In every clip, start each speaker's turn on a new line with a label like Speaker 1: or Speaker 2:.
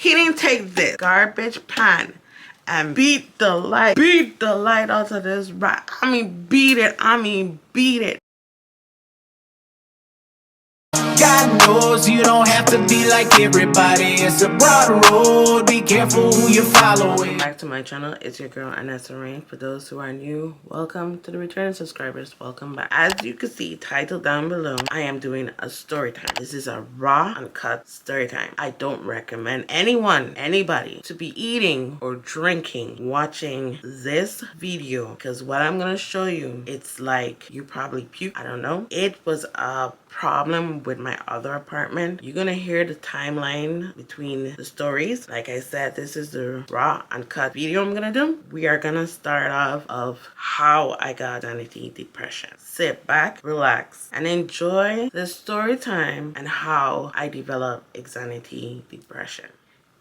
Speaker 1: He didn't take this garbage pan and beat the light out of this rat. I mean, beat it.
Speaker 2: God knows you don't have to be like everybody. It's a broad road. Be careful who you're following.
Speaker 1: Back to my channel. It's your girl anisa.reign. For those who are new, welcome. To the returning subscribers, welcome back. As you can see, titled down below, I am doing a story time. This is a raw, uncut story time. I don't recommend anybody to be eating or drinking, watching this video, because what I'm gonna show you, it's like you probably puke. I don't know. It was a problem with my other apartment. You're gonna hear the timeline between the stories. Like I said, this is the raw uncut video I'm gonna do. We are gonna start off of how I got anxiety depression. Sit back, relax, and enjoy the story time and how I developed anxiety depression.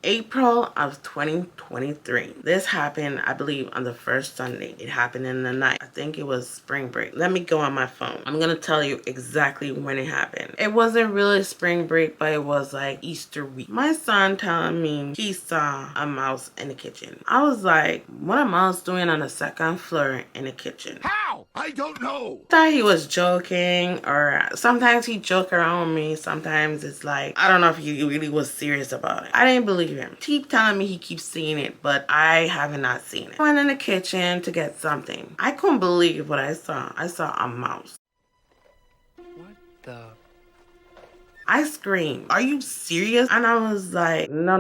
Speaker 1: April of 2023. This happened, I believe, on the first Sunday. It happened in the night. I think it was spring break. Let me go on my phone. I'm gonna tell you exactly when it happened. It wasn't really spring break, but it was like Easter week. My son telling me he saw a mouse in the kitchen. I was like, what a mouse doing on the second floor in the kitchen?
Speaker 3: How? I don't know.
Speaker 1: I thought he was joking, or sometimes he joke around with me. Sometimes it's like, I don't know if he really was serious about it. I didn't believe him. Keep telling me he keeps seeing it, but I have not seen it. I went in the kitchen to get something. I couldn't believe what I saw. I saw a mouse.
Speaker 3: What the?
Speaker 1: I screamed, are you serious? And I was like, no.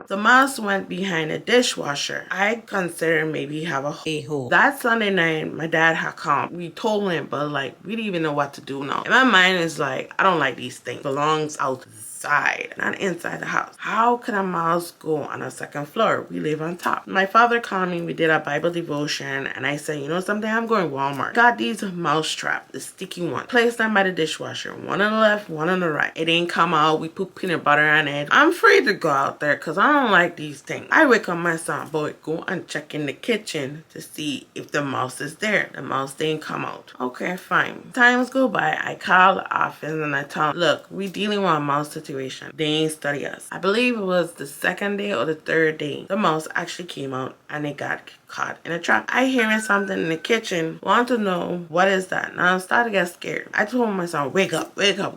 Speaker 1: The mouse went behind the dishwasher. I considered maybe have a hole. That Sunday night, my dad had come. We told him, but like, we didn't even know what to do now. And my mind is like, I don't like these things. It belongs outside, not inside the house. How could a mouse go on a second floor? We live on top. My father called me. We did a Bible devotion, and I said, you know something? I'm going to Walmart. Got these mouse traps, the sticky one. Placed them by the dishwasher. One on the left, one on the right. It didn't come out. We put peanut butter on it. I'm free to go out there because I don't like these things. I wake up my son, boy, go and check in the kitchen to see if the mouse is there. The mouse didn't come out. Okay, fine. Times go by. I call the office and I tell them, look, we dealing with a mouse situation. They ain't study us. I believe it was the second day or the third day. The mouse actually came out and it got caught in a trap. I hearing something in the kitchen. Want to know what is that? Now I'm starting to get scared. I told my son, wake up,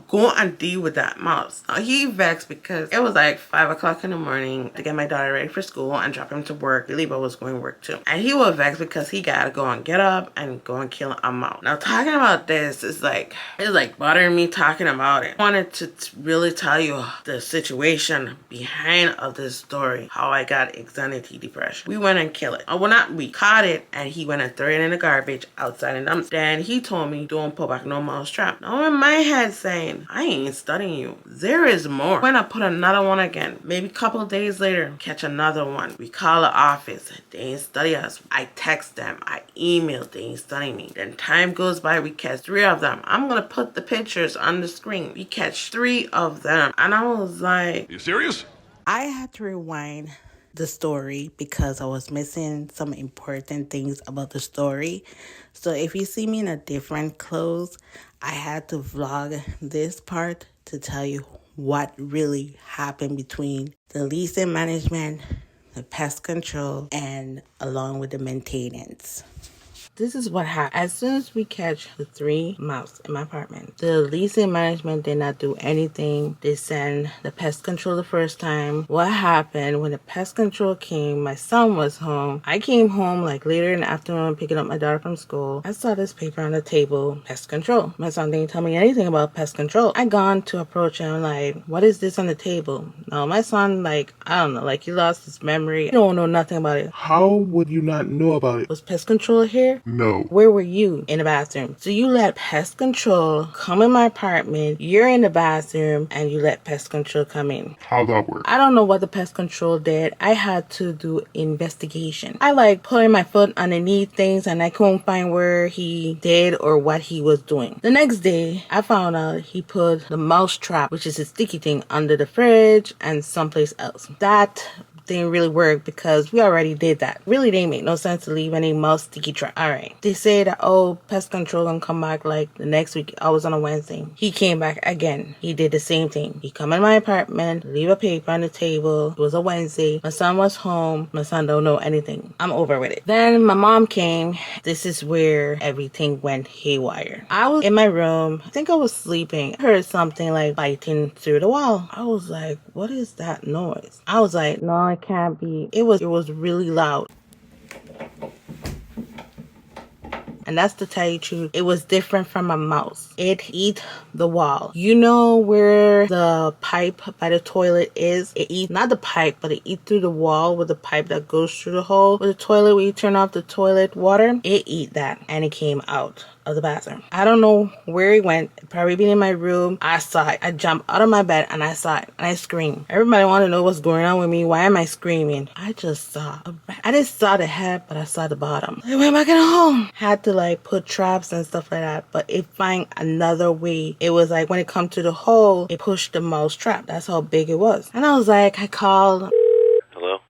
Speaker 1: go and deal with that mouse. Now he vexed because it was like 5 o'clock in the morning to get my daughter ready for school and drop him to work. I believe I was going to work too. And he was vexed because he gotta go and get up and go and kill a mouse. Now talking about this is like, it's like bothering me talking about it. I wanted to really tell you the situation behind of this story, how I got anxiety depression. We went and killed it. We caught it and he went and threw it in the garbage outside and dumpster. Then he told me, don't put back no mouse trap. Now in my head saying, I ain't studying you. There is more. When I put another one again, maybe a couple of days later, catch another one. We call the office. They ain't study us. I text them. I email. They ain't study me. Then time goes by. We catch 3 of them. I'm going to put the pictures on the screen. We catch 3 of them. And I was like,
Speaker 3: You serious?
Speaker 1: I had to rewind the story because I was missing some important things about the story. So if you see me in a different clothes, I had to vlog this part to tell you what really happened between the leasing management, the pest control, and along with the maintenance. This is what happened. As soon as we catch the 3 mouse in my apartment, the leasing management did not do anything. They sent the pest control the first time. What happened when the pest control came, my son was home. I came home like later in the afternoon picking up my daughter from school. I saw this paper on the table, pest control. My son didn't tell me anything about pest control. I gone to approach him like, what is this on the table? No, my son like, I don't know, like he lost his memory. He don't know nothing about it.
Speaker 4: How would you not know about it?
Speaker 1: Was pest control here?
Speaker 4: No.
Speaker 1: Where were you? In the bathroom. So you let pest control come in my apartment, you're in the bathroom, and you let pest control come in.
Speaker 4: How that work?
Speaker 1: I don't know what the pest control did. I had to do investigation. I like putting my foot underneath things and I couldn't find where he did or what he was doing. The next day, I found out he put the mouse trap, which is a sticky thing, under the fridge and someplace else. That didn't really work because we already did that. Really didn't make no sense to leave any mouse sticky trap. Alright. They say that, oh, pest control gonna come back like the next week. I was on a Wednesday. He came back again. He did the same thing. He come in my apartment, leave a paper on the table. It was a Wednesday. My son was home. My son don't know anything. I'm over with it. Then my mom came. This is where everything went haywire. I was in my room. I think I was sleeping. I heard something like biting through the wall. I was like, what is that noise? I was like, no, it can't be. It was really loud. And that's to tell you the truth, it was different from a mouse. It eat the wall. You know where the pipe by the toilet is? It eat, not the pipe, but it eat through the wall with the pipe that goes through the hole with the toilet where you turn off the toilet water. It eat that and it came out of the bathroom. I don't know where it went. It probably been in my room. I saw it. I jumped out of my bed and I saw it and I screamed. Everybody want to know what's going on with me. Why am I screaming? I just saw a rat. I didn't saw the head, but I saw the bottom. I went back at home. Had to like put traps and stuff like that, but it find another way. It was like when it come to the hole, it pushed the mouse trap. That's how big it was. And I was like, I called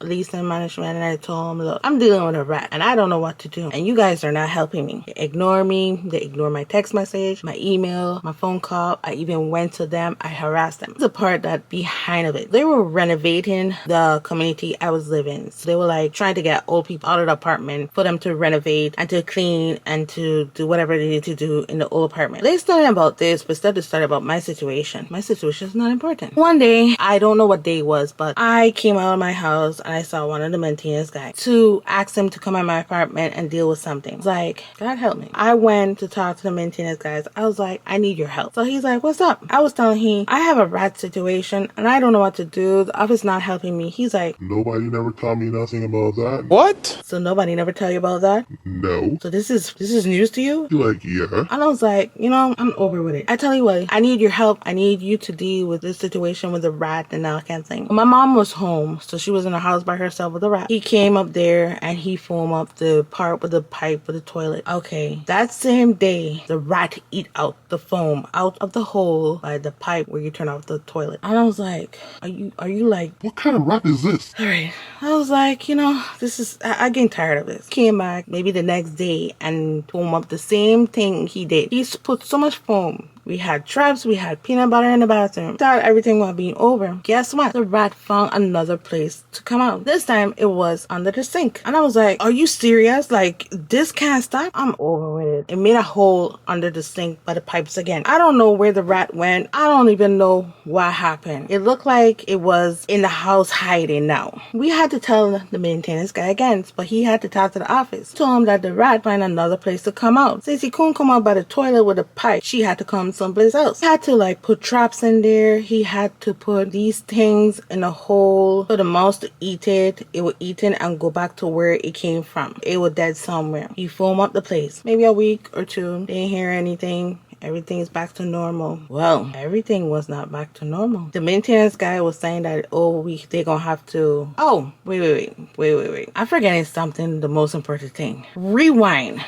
Speaker 1: police and management and I told them, look, I'm dealing with a rat and I don't know what to do and you guys are not helping me. They ignore me. They ignore my text message, my email, my phone call. I even went to them. I harassed them. The part that behind of it, they were renovating the community I was living. So they were like trying to get old people out of the apartment for them to renovate and to clean and to do whatever they need to do in the old apartment. They started about this, but instead they started about my situation. My situation is not important. One day, I don't know what day it was, but I came out of my house and I saw one of the maintenance guys to ask him to come in my apartment and deal with something. I was like, God help me. I went to talk to the maintenance guys. I was like, I need your help. So he's like, what's up? I was telling him, I have a rat situation and I don't know what to do. The office not helping me. He's like,
Speaker 4: Nobody never told me nothing about that.
Speaker 3: What?
Speaker 1: so nobody never tell you about that?
Speaker 4: No.
Speaker 1: So this is news to you?
Speaker 4: You're like, yeah.
Speaker 1: And I was like, you know, I'm over with it. I tell you what, I need your help. I need you to deal with this situation with the rat and all kind of thing. My mom was home, so she was in the house by herself with the rat. He came up there and he foamed up the part with the pipe with the toilet. Okay, that same day, the rat eat out the foam out of the hole by the pipe where you turn off the toilet. And I was like, are you like,
Speaker 4: What kind of rat is this?
Speaker 1: all right. I was like, you know, this is, I getting tired of this. Came back maybe the next day and foam up the same thing he did. He put so much foam. We had traps, we had peanut butter in the bathroom. Thought everything was being over. Guess what? The rat found another place to come out. This time it was under the sink. And I was like, are you serious? Like, this can't stop? I'm over with it. It made a hole under the sink by the pipes again. I don't know where the rat went. I don't even know what happened. It looked like it was in the house hiding now. We had to tell the maintenance guy again, but he had to talk to the office. Told him that the rat find another place to come out. Since he couldn't come out by the toilet with a pipe, she had to come someplace else. He had to like put traps in there. He had to put these things in a hole for the mouse to eat it. It would eat it and go back to where it came from. It was dead somewhere. He foamed up the place. Maybe a week or two. Didn't hear anything. Everything is back to normal. Well, everything was not back to normal. The maintenance guy was saying that, oh, they're gonna have to, oh, wait. I'm forgetting something, the most important thing. Rewind.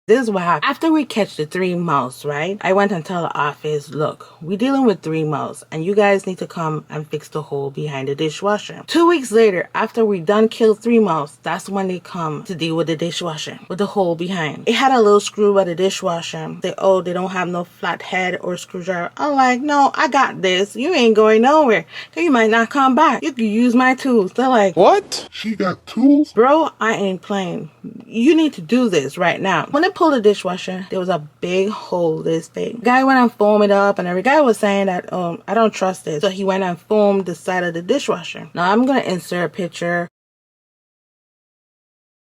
Speaker 1: This is what happened. After we catch the 3 mouse, right? I went and tell the office, look, we're dealing with 3 mouse and you guys need to come and fix the hole behind the dishwasher. 2 weeks later, after we done killed 3 mouse, that's when they come to deal with the dishwasher, with the hole behind. It had a little screw by the dishwasher. They don't have no flat head or screwdriver. I'm like, no, I got this. You ain't going nowhere. You might not come back. You can use my tools. They're like,
Speaker 3: What?
Speaker 4: She got tools?
Speaker 1: bro, I ain't playing. You need to do this right now. When they pulled the dishwasher, there was a big hole this big. Guy went and foamed it up and every guy was saying that, I don't trust it. So he went and foamed the side of the dishwasher. Now I'm going to insert a picture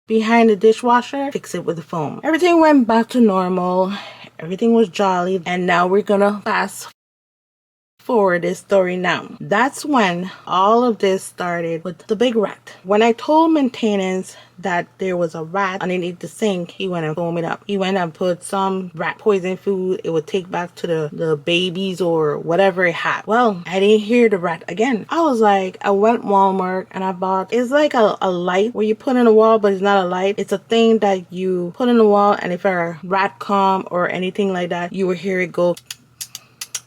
Speaker 1: behind the dishwasher, fix it with the foam. Everything went back to normal. Everything was jolly. And now we're going to fast forward this story now. That's when all of this started with the big rat. When I told maintenance that there was a rat underneath the sink, he went and foamed it up. He went and put some rat poison food it would take back to the babies or whatever it had. Well, I didn't hear the rat again. I was like, I went Walmart and I bought, it's like a light where you put in the wall, but it's not a light. It's a thing that you put in the wall, and if a rat come or anything like that, you will hear it go.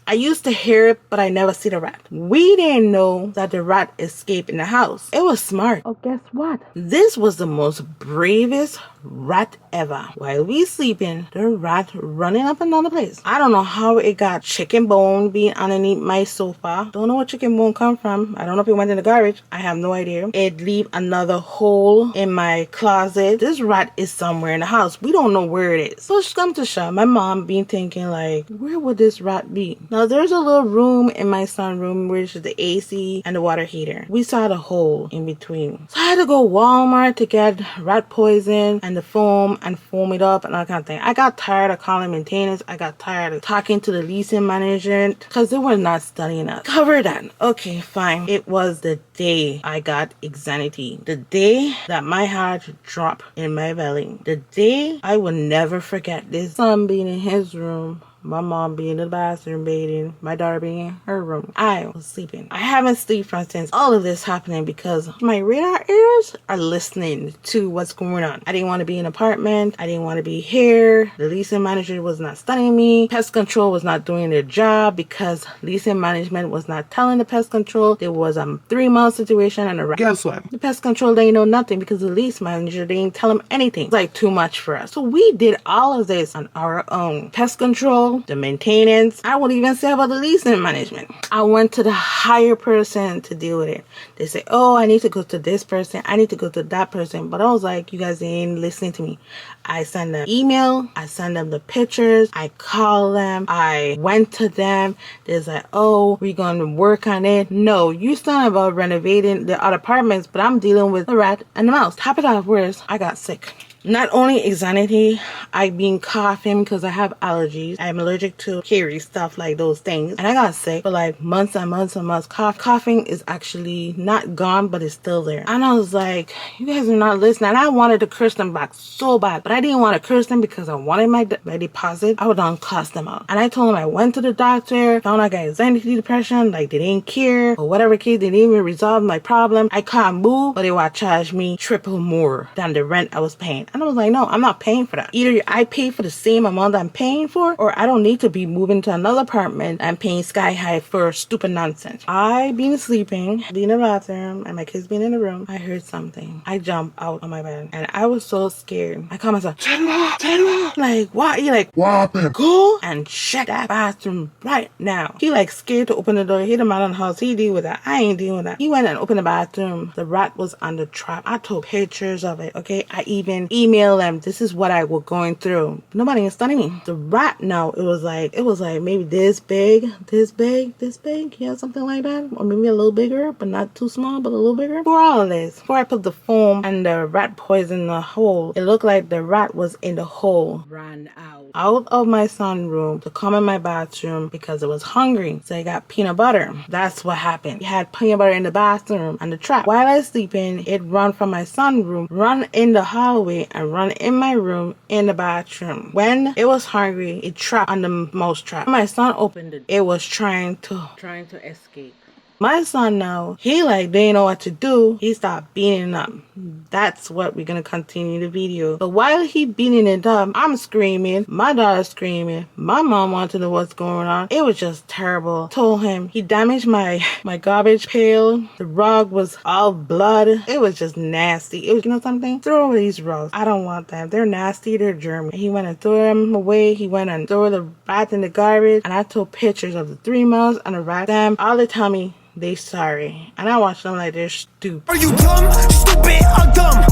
Speaker 1: I used to hear it, but I never see the rat. We didn't know that the rat escaped in the house. It was smart. Oh, guess what? This was the most bravest rat ever. While we sleeping, the rat running up and down the place. I don't know how it got chicken bone being underneath my sofa. Don't know where chicken bone come from. I don't know if it went in the garbage. I have no idea. It leave another hole in my closet. This rat is somewhere in the house. We don't know where it is. Push come to shove. My mom been thinking like, where would this rat be? Now there's a little room in my son's room which is the AC and the water heater. We saw the hole in between. So I had to go Walmart to get rat poison and the foam and foam it up and all kind of thing. I got tired of calling maintenance. I got tired of talking to the leasing management because they were not studying us. Cover that. Okay, fine. It was the day I got anxiety. The day that my heart dropped in my belly. The day I will never forget. This son being in his room, my mom being in the bathroom bathing, my daughter being in her room. I was sleeping. I haven't slept since all of this happening because my radar ears are listening to what's going on. I didn't want to be in an apartment. I didn't want to be here. The leasing manager was not studying me. Pest control was not doing their job because leasing management was not telling the pest control there was a 3-month situation and a rat. Guess what? The pest control didn't know nothing because the lease manager didn't tell them anything. It's like too much for us. So we did all of this on our own. Pest control, the maintenance. I won't even say about the leasing management. I went to the higher person to deal with it. They say, oh, I need to go to this person. I need to go to that person. But I was like, you guys ain't listening to me. I send them email. I send them the pictures. I call them. I went to them. They're like, oh, we're going to work on it. No, you still about renovating the other apartments, but I'm dealing with the rat and the mouse. Top it off, worse, I got sick. Not only anxiety, I've been coughing because I have allergies. I'm allergic to carry stuff like those things. And I got sick for like months and months and months. Coughing is actually not gone, but it's still there. And I was like, you guys are not listening. And I wanted to curse them back so bad. But I didn't want to curse them because I wanted my deposit. I would not cuss them out. And I told them I went to the doctor, found I got anxiety, depression, like they didn't care. Or whatever case, they didn't even resolve my problem. I can't move, but they would charge me triple more than the rent I was paying. And I was like, no, I'm not paying for that. Either I pay for the same amount I'm paying for, or I don't need to be moving to another apartment and paying sky high for stupid nonsense. I been sleeping, being in the bathroom, and my kids being in the room. I heard something. I jumped out on my bed, and I was so scared. I call myself, General. Like, what? He like,
Speaker 4: What happened?
Speaker 1: go and check that bathroom right now. He like scared to open the door. He the man in the house. He deal with that. I ain't dealing with that. He went and opened the bathroom. The rat was on the trap. I took pictures of it. Okay, I even emailed them. This is what I was going through. Nobody is studying me. The rat now, it was like maybe this big, yeah, something like that, or maybe a little bigger, but not too small, but a little bigger. For all of this, before I put the foam and the rat poison in the hole, it looked like the rat was in the hole. Ran out of my son's room to come in my bathroom because it was hungry. So I got peanut butter. That's what happened. He had peanut butter in the bathroom and the trap. While I was sleeping, it run from my son's room, run in the hallway, and run in my room in the bathroom. When it was hungry, it trapped on the mouse trap. My son opened it. It was trying to escape. My son now, he like didn't know what to do. He started beating it up. That's what we're gonna continue the video. But while he beating it up, I'm screaming. My daughter's screaming. My mom wanted to know what's going on. It was just terrible. Told him he damaged my garbage pail. The rug was all blood. It was just nasty. It was, you know something? Throw away these rugs. I don't want them. They're nasty. They're germy. And he went and threw them away. He went and threw the rat in the garbage. And I took pictures of the 3 months and the rat. Them all they tell me they sorry, and I watch them like they're stupid.
Speaker 2: Are you dumb, stupid, or dumb?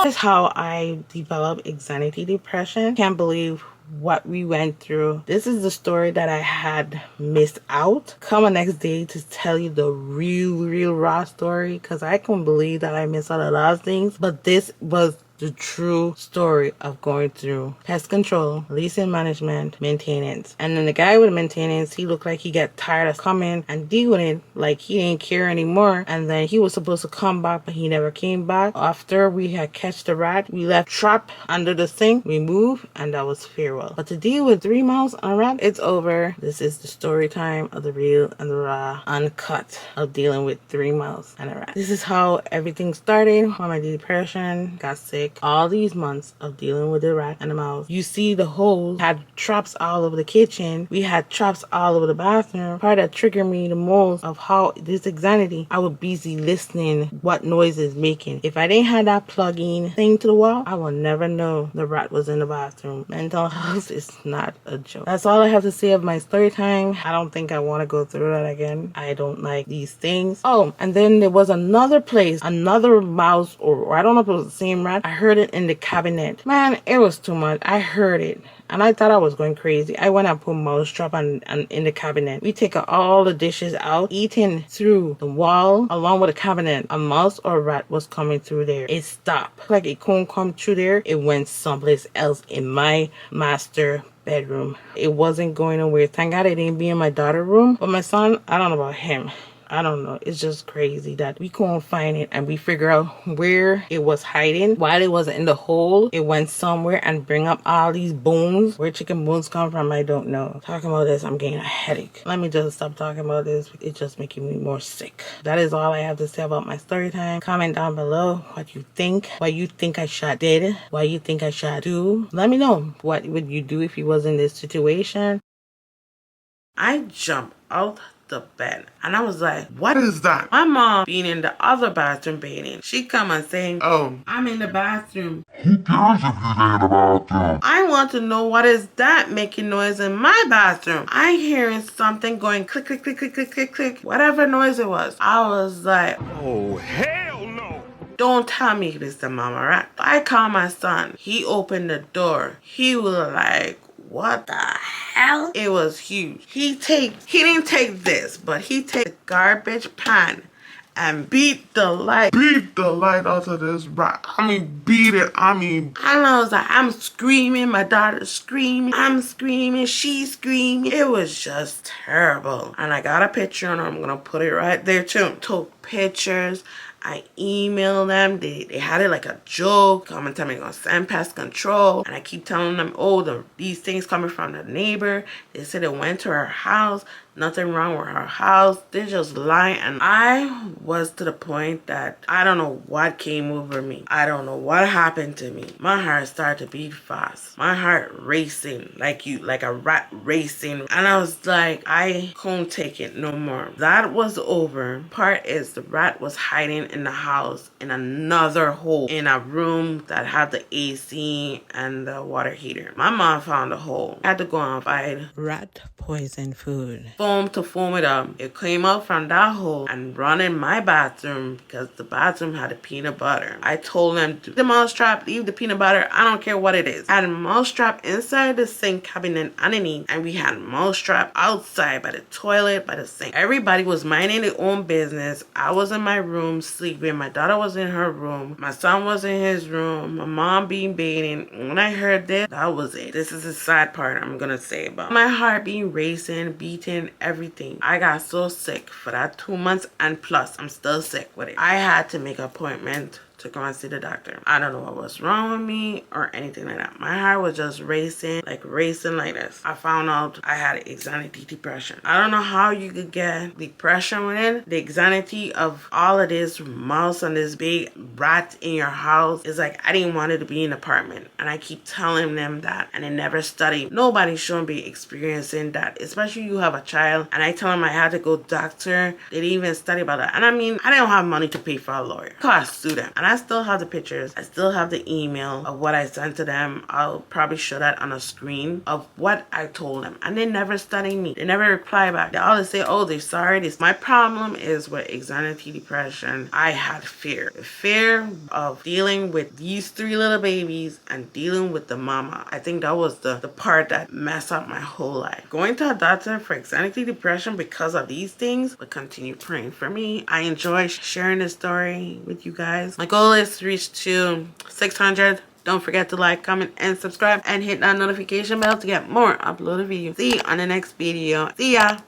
Speaker 1: That's how I developed anxiety, depression. Can't believe what we went through. This is the story that I had missed out. Come on next day to tell you the real raw story, because I couldn't believe that I missed out a lot of things. But this was the true story of going through pest control, leasing management, maintenance. And then the guy with maintenance, he looked like he got tired of coming and dealing with it, like he didn't care anymore. And then he was supposed to come back, but he never came back. After we had catch the rat, we left trap under the sink, we moved, and that was farewell. But to deal with 3 months on a rat, it's over. This is the story time of the real and the raw, uncut of dealing with 3 months and a rat. This is how everything started. When my depression, got sick, sick. All these months of dealing with the rat and the mouse. You see the holes, had traps all over the kitchen. We had traps all over the bathroom. Part that triggered me the most of how this anxiety, I would be busy listening what noise is making. If I didn't have that plug-in thing to the wall, I would never know the rat was in the bathroom. Mental health is not a joke. That's all I have to say of my story time. I don't think I want to go through that again. I don't like these things. Oh, and then there was another place, another mouse, or I don't know if it was the same rat. I heard it in the cabinet. Man, it was too much. I heard it. And I thought I was going crazy. I went and put mousetrap on in the cabinet. We take all the dishes out, eating through the wall along with the cabinet. A mouse or a rat was coming through there. It stopped. Like it couldn't come through there. It went someplace else in my master bedroom. It wasn't going nowhere. Thank God it didn't be in my daughter's room. But my son, I don't know about him. I don't know. It's just crazy that we couldn't find it and we figure out where it was hiding. While it was in the hole, it went somewhere and bring up all these bones. Where chicken bones come from, I don't know. Talking about this, I'm getting a headache. Let me just stop talking about this. It's just making me more sick. That is all I have to say about my story time. Comment down below what you think. What you think I should did. What you think I should do. Let me know. What would you do if you was in this situation? I jumped out the bed and I was like, what is that? My mom being in the other bathroom bathing. She come and saying, oh, I'm in the bathroom.
Speaker 4: Who cares if you stay in the bathroom?
Speaker 1: I want to know what is that making noise in my bathroom. I hearing something going click, click, click, click, click, click, click. Whatever noise it was. I was like,
Speaker 3: Oh, hell no!
Speaker 1: don't tell me it's the mama rat. I called my son. He opened the door. He was like, what the hell? It was huge. He didn't take this, but he take the garbage pan and beat the light out of this rat. I mean, beat it. And I was like, I'm screaming. My daughter's screaming. I'm screaming. She's screaming. It was just terrible. And I got a picture and I'm gonna put it right there too. Took pictures. I emailed them. They had it like a joke. Come and tell me they're gonna send pest control. And I keep telling them, oh, these things coming from the neighbor. They said it went to her house. Nothing wrong with her house. They're just lying. And I was to the point that I don't know what came over me. I don't know what happened to me. My heart started to beat fast. My heart racing like a rat racing. And I was like, I couldn't take it no more. That was over. Part is the rat was hiding in the house in another hole in a room that had the AC and the water heater. My mom found a hole. I had to go and find rat poison food. Foam to foam it up. It came out from that hole and run in my bathroom because the bathroom had a peanut butter. I told them to the mousetrap, leave the peanut butter. I don't care what it is. I had a mousetrap inside the sink cabinet underneath, and we had mousetrap outside by the toilet, by the sink. Everybody was minding their own business. I was in my room sleeping. My daughter was in her room. My son was in his room. My mom being bathing. When I heard this, that was it. This is the sad part I'm gonna say about my heart being racing, beating, everything. I got so sick for that 2 months, and plus I'm still sick with it. I had to make an appointment to go and see the doctor. I don't know what was wrong with me or anything like that. My heart was just racing like this. I found out I had anxiety depression. I don't know how you could get depression within the anxiety of all of this mouse and this big rat in your house. It's like I didn't want it to be in an apartment, and I keep telling them that, and they never study. Nobody shouldn't be experiencing that, especially you have a child. And I tell them I had to go doctor. They didn't even study about that. And I mean, I don't have money to pay for a lawyer. I sue them. And I still have the pictures. I still have the email of what I sent to them. I'll probably show that on a screen of what I told them. And they never study me. They never reply back. They always say, oh, they're sorry. My problem is with anxiety depression. I had fear. The fear of dealing with these 3 little babies and dealing with the mama. I think that was the part that messed up my whole life. Going to a doctor for anxiety depression because of these things, but continue praying for me. I enjoy sharing this story with you guys. My goal is to reach to 600. Don't forget to like, comment, and subscribe, and hit that notification bell to get more uploaded videos. See you on the next video. See ya!